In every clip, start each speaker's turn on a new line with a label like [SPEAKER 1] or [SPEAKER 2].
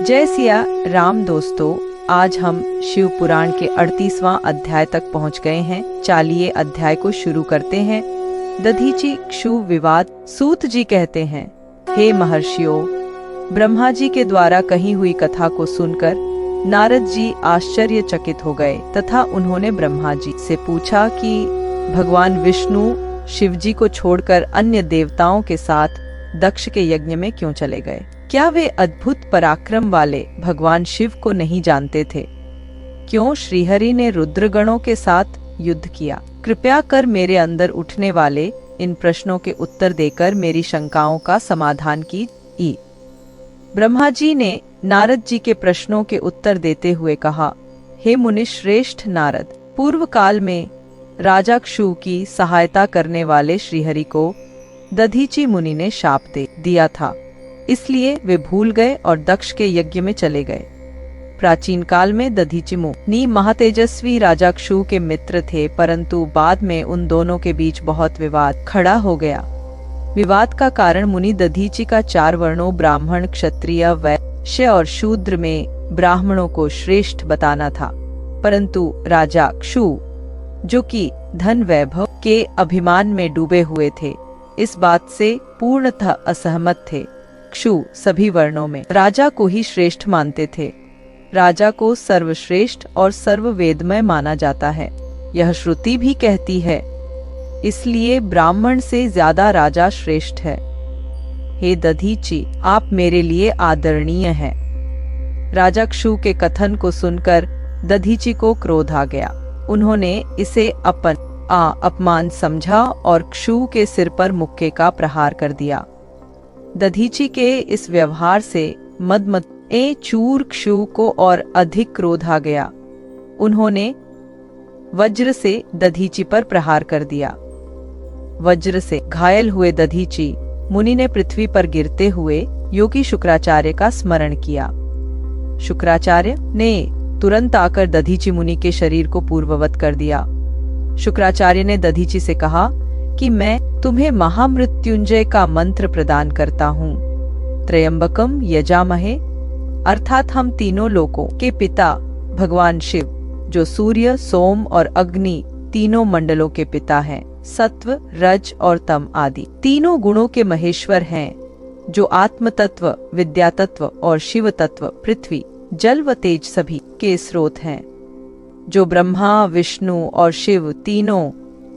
[SPEAKER 1] जय सिया राम दोस्तों, आज हम शिव पुराण के 38वां अध्याय तक पहुंच गए हैं। चालिए अध्याय को शुरू करते हैं। दधीचि क्षु विवाद। सूत जी कहते हैं, हे महर्षियों, ब्रह्मा जी के द्वारा कही हुई कथा को सुनकर नारद जी आश्चर्यचकित हो गए तथा उन्होंने ब्रह्मा जी से पूछा कि भगवान विष्णु शिव जी को छोड़कर अन्य देवताओं के साथ दक्ष के यज्ञ में क्यों चले गए? क्या वे अद्भुत पराक्रम वाले भगवान शिव को नहीं जानते थे? क्यों श्रीहरि ने रुद्रगणों के साथ युद्ध किया? कृपया कर मेरे अंदर उठने वाले इन प्रश्नों के उत्तर देकर मेरी शंकाओं का समाधान कीजिए। ब्रह्मा जी ने नारद जी के प्रश्नों के उत्तर देते हुए कहा, हे मुनि श्रेष्ठ नारद, पूर्व काल में राजा क्षु की सहायता करने वाले श्रीहरि को दधीचि मुनि ने शाप दे दिया था, इसलिए वे भूल गए और दक्ष के यज्ञ में चले गए। प्राचीन काल में दधीचि मुनि महातेजस्वी राजा क्षु के मित्र थे, परंतु बाद में उन दोनों के बीच बहुत विवाद खड़ा हो गया। विवाद का कारण मुनि दधीचि का 4 वर्णों ब्राह्मण, क्षत्रिय, वैश्य और शूद्र में ब्राह्मणों को श्रेष्ठ बताना था, परंतु राजा क्षु जो कि धन वैभव के अभिमान में डूबे हुए थे, इस बात से पूर्णतः असहमत थे। क्षु सभी वर्णों में राजा को ही श्रेष्ठ मानते थे। राजा को सर्वश्रेष्ठ और सर्ववेदमय माना जाता है, यह श्रुति भी कहती है, इसलिए ब्राह्मण से ज्यादा राजा श्रेष्ठ है। हे दधीचि, आप मेरे लिए आदरणीय हैं। राजा क्षु के कथन को सुनकर दधीचि को क्रोध आ गया। उन्होंने इसे अपमान समझा और क्षु के सिर पर मुक्के का प्रहार कर दिया। दधीचि के इस व्यवहार से मदमत्ते चूर क्षु को और अधिक क्रोध आ गया। उन्होंने वज्र से दधीचि पर प्रहार कर दिया। वज्र से घायल हुए दधीचि मुनि ने पृथ्वी पर गिरते हुए योगी शुक्राचार्य का स्मरण किया। शुक्राचार्य ने तुरंत आकर दधीचि मुनि के शरीर को पूर्ववत कर दिया। शुक्राचार्य ने दधीचि से कहा कि मैं तुम्हें महामृत्युंजय का मंत्र प्रदान करता हूँ। त्रयंबकम यजामहे, अर्थात हम तीनों लोकों के पिता भगवान शिव, जो सूर्य, सोम और अग्नि तीनों मंडलों के पिता हैं, सत्व, रज और तम आदि तीनों गुणों के महेश्वर हैं, जो आत्म तत्व, विद्या तत्व और शिव तत्व, पृथ्वी, जल व तेज सभी के स्रोत हैं, जो ब्रह्मा, विष्णु और शिव तीनों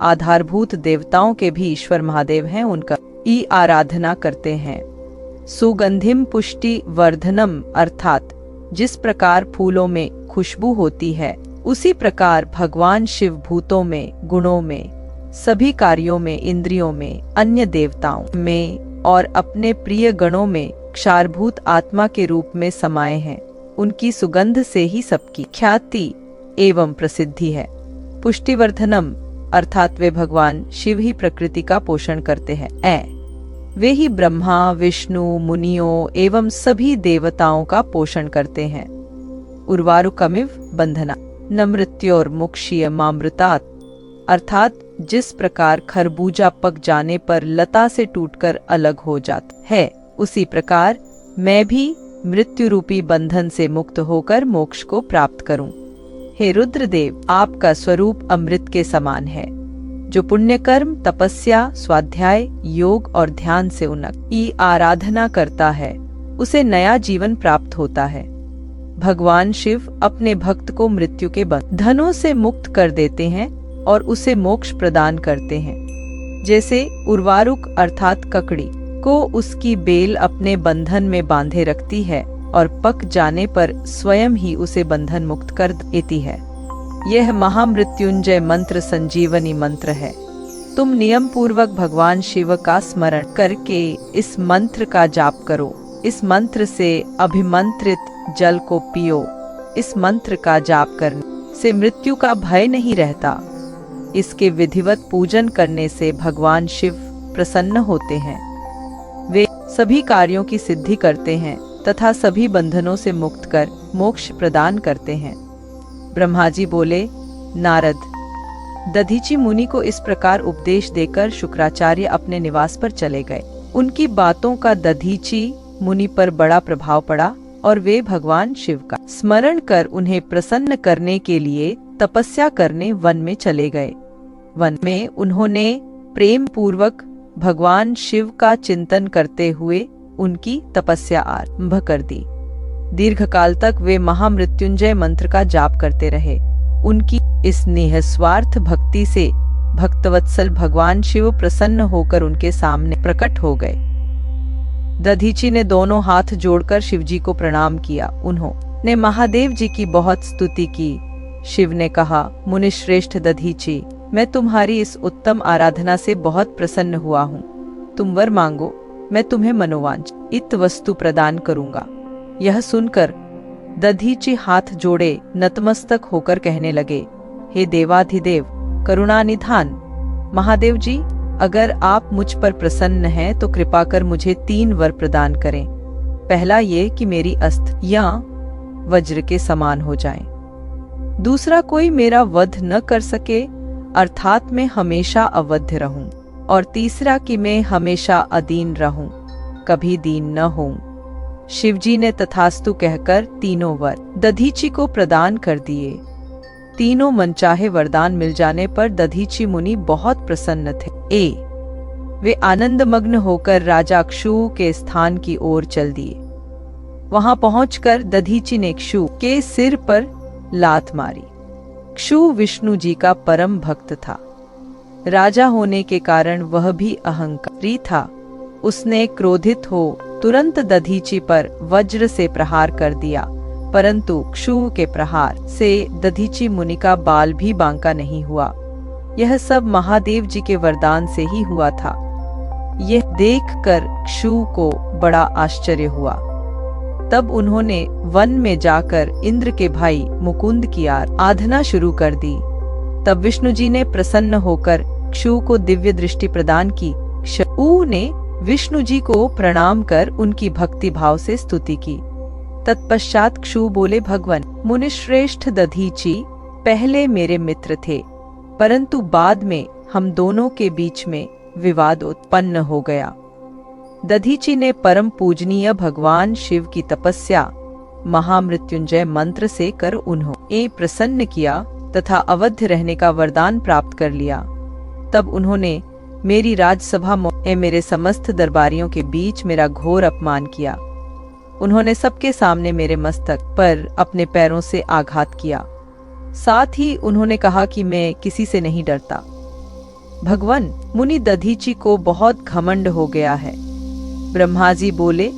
[SPEAKER 1] आधारभूत देवताओं के भी ईश्वर महादेव हैं, उनका ई आराधना करते हैं। सुगंधिम पुष्टि वर्धनम, अर्थात जिस प्रकार फूलों में खुशबू होती है, उसी प्रकार भगवान शिव भूतों में, गुणों में, सभी कार्यों में, इंद्रियों में, अन्य देवताओं में और अपने प्रिय गणों में क्षारभूत आत्मा के रूप में समाये हैं। उनकी सुगंध से ही सबकी ख्याति एवं प्रसिद्धि है। पुष्टिवर्धनम, अर्थात वे भगवान शिव ही प्रकृति का पोषण करते हैं। वे ही ब्रह्मा, विष्णु, मुनियों एवं सभी देवताओं का पोषण करते हैं। उर्वारुकमिव बंधना न मृत्योर्मुक्षीय मामृतात्, अर्थात जिस प्रकार खरबूजा पक जाने पर लता से टूटकर अलग हो जाता है, उसी प्रकार मैं भी मृत्यु रूपी बंधन से मुक्त होकर मोक्ष को प्राप्त करूं। हे रुद्रदेव, आपका स्वरूप अमृत के समान है। जो पुण्य कर्म, तपस्या, स्वाध्याय, योग और ध्यान से उनकी आराधना करता है, उसे नया जीवन प्राप्त होता है। भगवान शिव अपने भक्त को मृत्यु के बंधनों से मुक्त कर देते हैं और उसे मोक्ष प्रदान करते हैं। जैसे उर्वारुक अर्थात ककड़ी को उसकी बेल अपने बंधन में बांधे रखती है और पक जाने पर स्वयं ही उसे बंधन मुक्त कर देती है। यह महामृत्युंजय मंत्र संजीवनी मंत्र है। तुम नियम पूर्वक भगवान शिव का स्मरण करके इस मंत्र का जाप करो। इस मंत्र से अभिमंत्रित जल को पियो। इस मंत्र का जाप करने से मृत्यु का भय नहीं रहता। इसके विधिवत पूजन करने से भगवान शिव प्रसन्न होते हैं। वे सभी कार्यों की सिद्धि करते हैं तथा सभी बंधनों से मुक्त कर मोक्ष प्रदान करते हैं। ब्रह्मा जी बोले, नारद, दधीचि मुनि को इस प्रकार उपदेश देकर शुक्राचार्य अपने निवास पर चले गए। उनकी बातों का दधीचि मुनि पर बड़ा प्रभाव पड़ा और वे भगवान शिव का स्मरण कर उन्हें प्रसन्न करने के लिए तपस्या करने वन में चले गए। वन में उन्होंने प्रेम पूर्वक भगवान शिव का चिंतन करते हुए उनकी तपस्या आरंभ कर दी। दीर्घकाल तक वे महामृत्युंजय मंत्र का जाप करते रहे। उनकी इस निस्वार्थ भक्ति से भक्तवत्सल भगवान शिव प्रसन्न होकर उनके सामने प्रकट हो गए। दधीची ने दोनों हाथ जोड़कर शिवजी को प्रणाम किया। उन्होंने महादेव जी की बहुत स्तुति की। शिव ने कहा, मुनिश्रेष्ठ दधीची, मैं तुम्हारी इस उत्तम आराधना से बहुत प्रसन्न हुआ हूँ। तुम वर मांगो, मैं तुम्हें मनोवांछित वस्तु प्रदान करूंगा। यह सुनकर दधीची हाथ जोड़े नतमस्तक होकर कहने लगे, हे देवाधिदेव करुणानिधान महादेव जी, अगर आप मुझ पर प्रसन्न हैं तो कृपा कर मुझे 3 वर प्रदान करें। पहला ये कि मेरी अस्त्र या वज्र के समान हो जाएं। दूसरा, कोई मेरा वध न कर सके, अर्थात मैं हमेशा अवध्य रहूं। और तीसरा कि मैं हमेशा अदीन रहूं, कभी दीन न होऊं। शिवजी ने तथास्तु कहकर 3 वर दधीची को प्रदान कर दिए। तीनों मनचाहे वरदान मिल जाने पर दधीची मुनि बहुत प्रसन्न थे। वे आनंदमग्न होकर राजा क्षु के स्थान की ओर चल दिए। वहां पहुंचकर दधीची ने क्षु के सिर पर लात मारी। क्षु विष्णु जी का परम भक्त था। राजा होने के कारण वह भी अहंकारी था। उसने क्रोधित हो तुरंत दधीची पर वज्र से प्रहार कर दिया, परंतु क्षु के प्रहार से दधीची मुनि का बाल भी बांका नहीं हुआ। यह सब महादेव जी के वरदान से ही हुआ था। यह देखकर क्षु को बड़ा आश्चर्य हुआ। तब उन्होंने वन में जाकर इंद्र के भाई मुकुंद की आराधना शुरू कर दी। तब विष्णु जी ने प्रसन्न होकर क्षु को दिव्य दृष्टि प्रदान की। क्षु ने विष्णु जी को प्रणाम कर उनकी भक्ति भाव से स्तुति की। तत्पश्चात क्षु बोले, भगवान मुनिश्रेष्ठ दधीची पहले मेरे मित्र थे, परंतु बाद में हम दोनों के बीच में विवाद उत्पन्न हो गया। दधीची ने परम पूजनीय भगवान शिव की तपस्या महामृत्युंजय मंत्र से कर उन्हें प्रसन्न किया तथा अवध्य रहने का वरदान प्राप्त कर लिया। तब उन्होंने मेरी राजसभा में मेरे समस्त दरबारियों के बीच मेरा घोर अपमान किया। उन्होंने सबके सामने मेरे मस्तक पर अपने पैरों से आघात किया। साथ ही उन्होंने कहा कि मैं किसी से नहीं डरता। भगवान मुनि दधीची को बहुत घमंड हो गया है। ब्रह्मा जी बोले,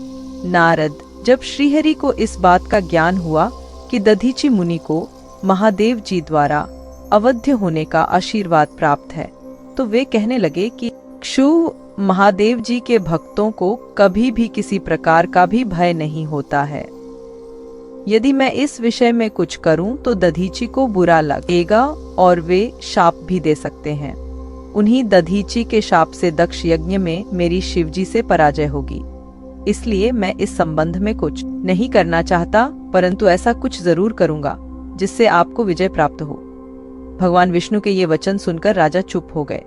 [SPEAKER 1] नारद, जब श्रीहरि को इस बात का ज्ञान हुआ कि दधीची मुनि को महादेव जी द्वारा अवध्य होने का आशीर्वाद प्राप्त है, तो वे कहने लगे कि क्षु महादेव जी के भक्तों को कभी भी किसी प्रकार का भी भय नहीं होता है। यदि मैं इस विषय में कुछ करूं तो दधीची को बुरा लगेगा और वे शाप भी दे सकते हैं। उन्हीं दधीची के शाप से दक्ष यज्ञ में मेरी शिवजी से पराजय होगी। इसलिए मैं इस संबंध में कुछ नहीं करना चाहता, परंतु ऐसा कुछ जरूर करूंगा जिससे आपको विजय प्राप्त हो। भगवान विष्णु के ये वचन सुनकर राजा चुप हो गए।